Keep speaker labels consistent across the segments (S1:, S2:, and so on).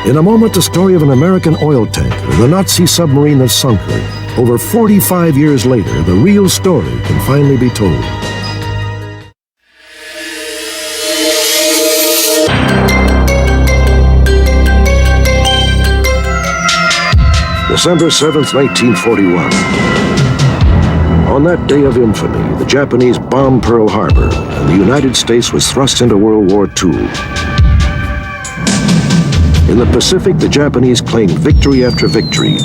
S1: In a moment, the story of an American oil tanker and the Nazi submarine that sunk her. Over 45 years later, the real story can finally be told. December 7th, 1941. On that day of infamy, the Japanese bombed Pearl Harbor, and the United States was thrust into World War II. In the Pacific, the Japanese claimed victory after victory.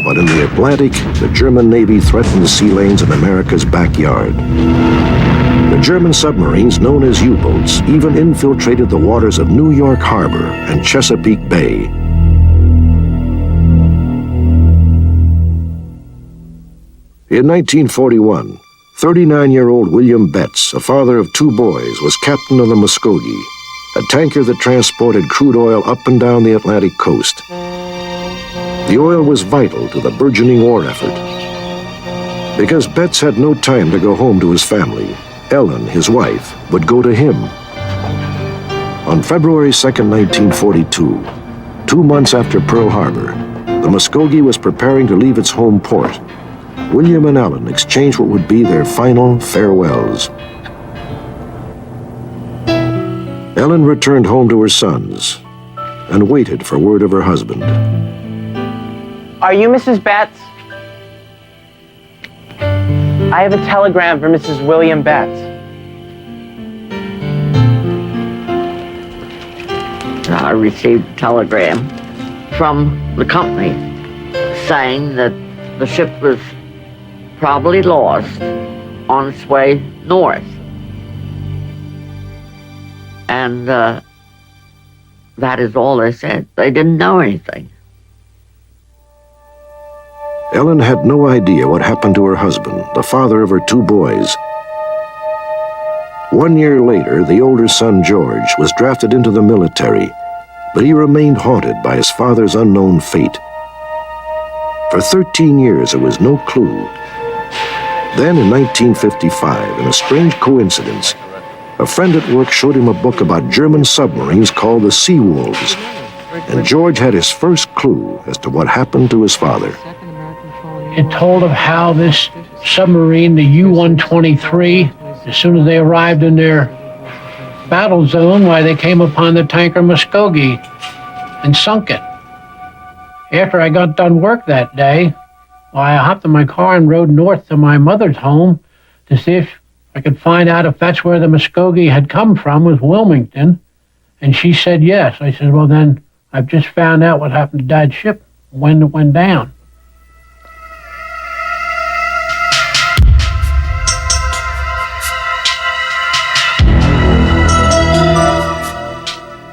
S1: But in the Atlantic, the German Navy threatened the sea lanes of America's backyard. The German submarines, known as U-boats, even infiltrated the waters of New York Harbor and Chesapeake Bay. In 1941, 39-year-old William Betts, a father of two boys, was captain of the Muskogee, a tanker that transported crude oil up and down the Atlantic coast. The oil was vital to the burgeoning war effort. Because Betts had no time to go home to his family, Ellen, his wife, would go to him. On February 2nd, 1942, 2 months after Pearl Harbor, the Muskogee was preparing to leave its home port. William and Ellen exchanged what would be their final farewells. Ellen returned home to her sons and waited for word of her husband.
S2: Are you Mrs. Betts? I have a telegram for Mrs. William Betts.
S3: I received a telegram from the company saying that the ship was probably lost on its way north. And that is all they said. They didn't know anything.
S1: Ellen had no idea what happened to her husband, the father of her two boys. 1 year later, the older son, George, was drafted into the military, but he remained haunted by his father's unknown fate. For 13 years, there was no clue. Then, in 1955, in a strange coincidence, a friend at work showed him a book about German submarines called the Sea Wolves, and George had his first clue as to what happened to his father.
S4: It told of how this submarine, the U-123, as soon as they arrived in their battle zone, why they came upon the tanker Muskogee and sunk it. After I got done work that day, I hopped in my car and rode north to my mother's home to see if I could find out if that's where the Muskogee had come from, was Wilmington. And she said yes. I said, well, then I've just found out what happened to Dad's ship when it went down.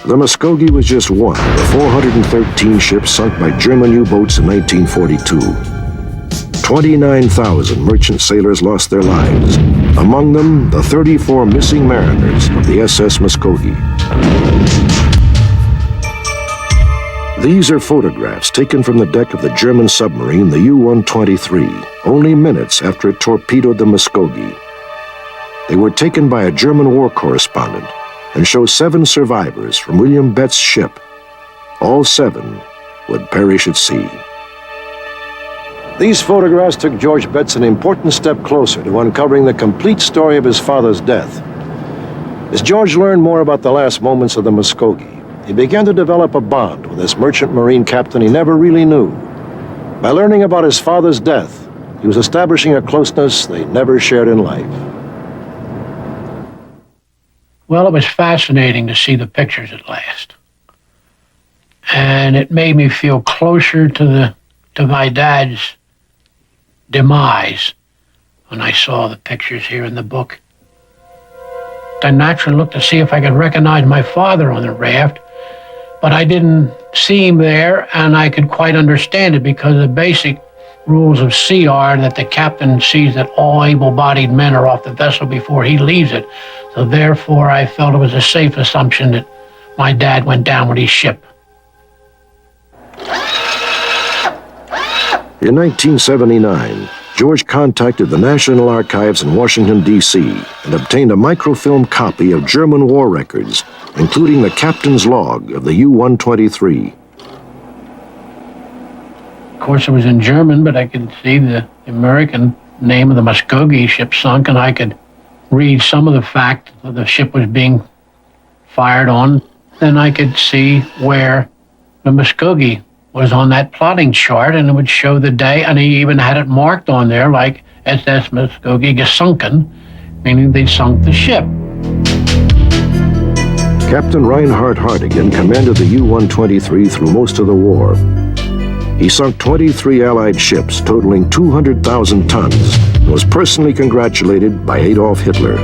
S1: The Muskogee was just one of the 413 ships sunk by German U-boats in 1942. 29,000 merchant sailors lost their lives, among them the 34 missing mariners of the SS Muskogee. These are photographs taken from the deck of the German submarine, the U-123, only minutes after it torpedoed the Muskogee. They were taken by a German war correspondent and show 7 survivors from William Betts' ship. All 7 would perish at sea. These photographs took George Betts an important step closer to uncovering the complete story of his father's death. As George learned more about the last moments of the Muskogee, he began to develop a bond with this merchant marine captain he never really knew. By learning about his father's death, he was establishing a closeness they never shared in life.
S4: Well, it was fascinating to see the pictures at last. And it made me feel closer to my dad's demise when I saw the pictures here in the book. I naturally looked to see if I could recognize my father on the raft, but I didn't see him there, and I could quite understand it because the basic rules of sea are that the captain sees that all able-bodied men are off the vessel before he leaves it. So therefore, I felt it was a safe assumption that my dad went down with his ship.
S1: In 1979, George contacted the National Archives in Washington, D.C., and obtained a microfilm copy of German war records, including the captain's log of the U-123.
S4: Of course, it was in German, but I could see the American name of the Muskogee ship sunk, and I could read some of the fact that the ship was being fired on. Then I could see where the Muskogee was on that plotting chart, and it would show the day, and he even had it marked on there like SS Muskogee gesunken, meaning they sunk the ship.
S1: Captain Reinhard Hartigan commanded the U-123 through most of the war. He sunk 23 Allied ships totaling 200,000 tons and was personally congratulated by Adolf Hitler.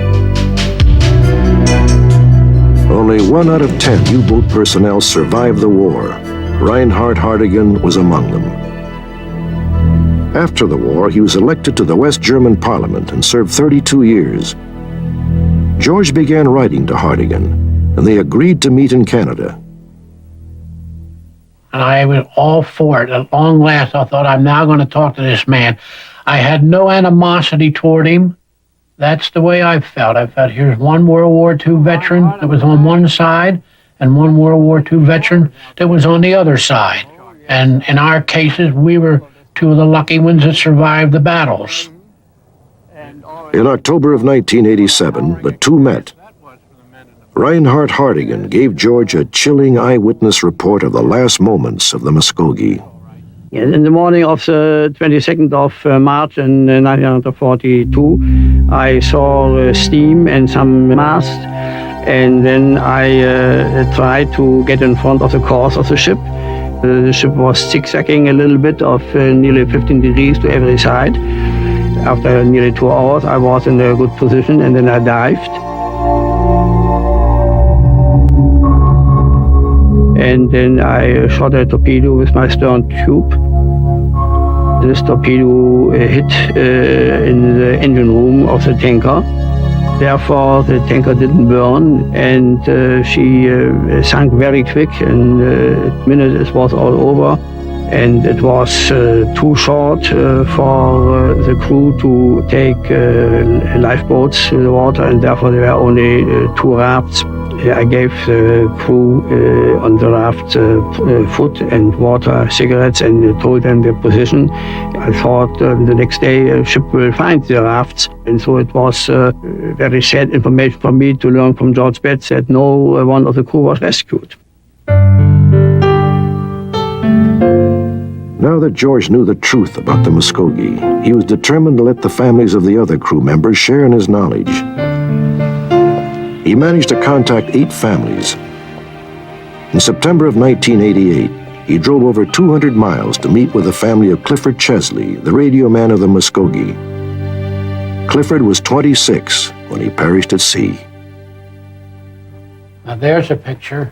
S1: Only 1 out of 10 U-boat personnel survived the war. Reinhard Hartigan was among them. After the war, he was elected to the West German Parliament and served 32 years. George began writing to Hartigan, and they agreed to meet in Canada.
S4: And I was all for it. At long last, I thought, I'm now going to talk to this man. I had no animosity toward him. That's the way I felt. I felt here's one World War II veteran that was on one side and one World War II veteran that was on the other side. And in our cases, we were two of the lucky ones that survived the battles.
S1: In October of 1987, the two met. Reinhard Hartigan gave George a chilling eyewitness report of the last moments of the Muskogee.
S5: In the morning of the 22nd of March in 1942, I saw steam and some masts, and then I tried to get in front of the course of the ship. The ship was zigzagging a little bit of nearly 15 degrees to every side. After nearly 2 hours, I was in a good position, and then I dived. And then I shot a torpedo with my stern tube. This torpedo hit in the engine room of the tanker. Therefore, the tanker didn't burn, and she sank very quick. In a minute, it was all over. And it was too short for the crew to take lifeboats to the water, and therefore there were only 2 rafts. I gave the crew on the raft food and water, cigarettes, and told them their position. I thought the next day a ship will find the rafts. And so it was very sad information for me to learn from George Betts that no one of the crew was rescued.
S1: Now that George knew the truth about the Muskogee, he was determined to let the families of the other crew members share in his knowledge. He managed to contact 8 families. In September of 1988, he drove over 200 miles to meet with the family of Clifford Chesley, the radio man of the Muskogee. Clifford was 26 when he perished at sea.
S4: Now there's a picture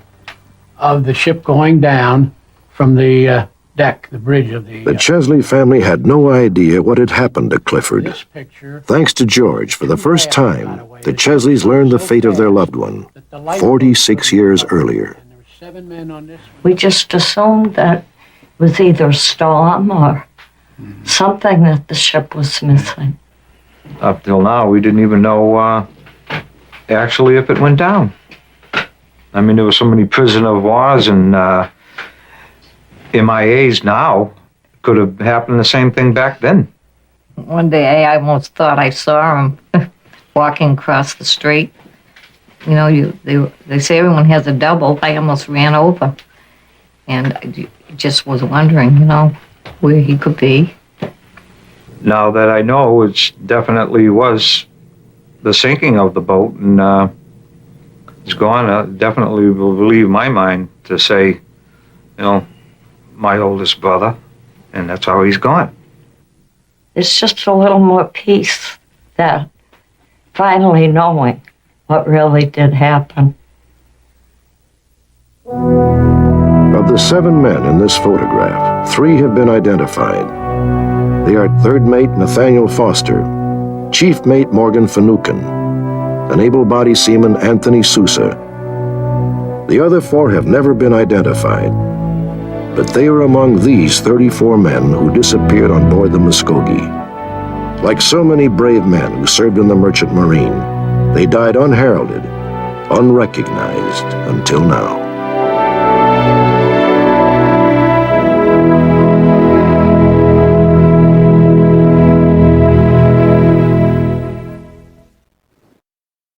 S4: of the ship going down from the deck, the bridge of the...
S1: The Chesley family had no idea what had happened to Clifford.
S4: This picture...
S1: Thanks to George, for the first time, the Chesleys learned the fate of their loved one, 46 years earlier.
S3: We just assumed that it was either a storm or something that the ship was missing.
S6: Up till now, we didn't even know actually if it went down. I mean, there were so many prisoner of wars and MIAs now. Could have happened the same thing back then.
S7: One day I almost thought I saw him walking across the street. You know, they say everyone has a double. I almost ran over. And I just was wondering, you know, where he could be.
S6: Now that I know, it definitely was the sinking of the boat, and it's gone. Definitely will relieve my mind to say, you know, my oldest brother, and that's how he's gone.
S3: It's just a little more peace that finally knowing what really did happen.
S1: Of the 7 men in this photograph, 3 have been identified. They are Third Mate Nathaniel Foster, Chief Mate Morgan Finucane, and able-bodied seaman Anthony Sousa. The other 4 have never been identified, but they are among these 34 men who disappeared on board the Muskogee. Like so many brave men who served in the Merchant Marine, they died unheralded, unrecognized until now.